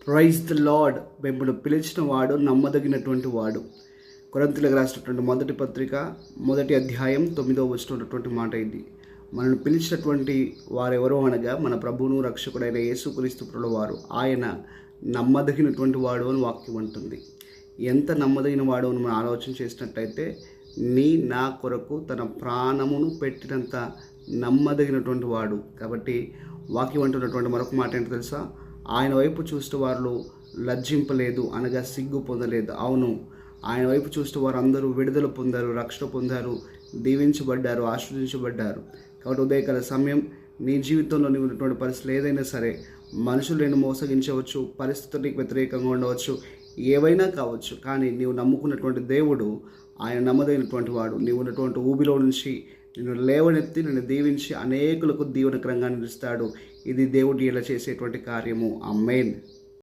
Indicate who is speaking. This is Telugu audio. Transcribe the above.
Speaker 1: Praise the lord. మిమ్మల్ని పిలిచిన వాడు నమ్మదగినటువంటి వాడు. కొరింథీయులకు రాసినటువంటి మొదటి పత్రిక 1వ అధ్యాయం 9వ వచనటువంటి మాట ఇది. మనల్ని పిలిచినటువంటి వారెవరో అనగా మన ప్రభువును రక్షకుడైన యేసుక్రీస్తు ప్రభువారు. ఆయన నమ్మదగినటువంటి వాడు అని వాక్యం అంటుంది. ఎంత నమ్మదగిన వాడు అని మనం ఆలోచన చేసినట్టయితే, నా కొరకు తన ప్రాణమును పెట్టినంత నమ్మదగినటువంటి వాడు. కాబట్టి వాక్యం అంటున్నటువంటి మరొక మాట ఏంటో తెలుసా? ఆయన వైపు చూస్తూ వారు లజ్జింపలేదు, అనగా సిగ్గు పొందలేదు. అవును, ఆయన వైపు చూస్తూ వారు అందరూ విడుదల పొందారు, రక్షణ పొందారు, దీవించబడ్డారు, ఆశీర్వదించబడ్డారు. కాబట్టి ఉదయకాల సమయం నీ జీవితంలో నీవు ఉన్నటువంటి పరిస్థితులు ఏదైనా సరే, మనుషులు నేను మోసగించవచ్చు, పరిస్థితులు నీకు వ్యతిరేకంగా ఉండవచ్చు, ఏవైనా కావచ్చు, కానీ నీవు నమ్ముకున్నటువంటి దేవుడు ఆయన నమ్మదగినటువంటి వాడు. నీవు ఉన్నటువంటి ఊబిలో నుంచి నిన్ను లేవనెత్తి నిన్ను దీవించి అనేకులకు దీవెనకరంగా నిలుస్తాడు. ఇది దేవుడు ఇలా చేసేటువంటి కార్యము. ఆమేన్.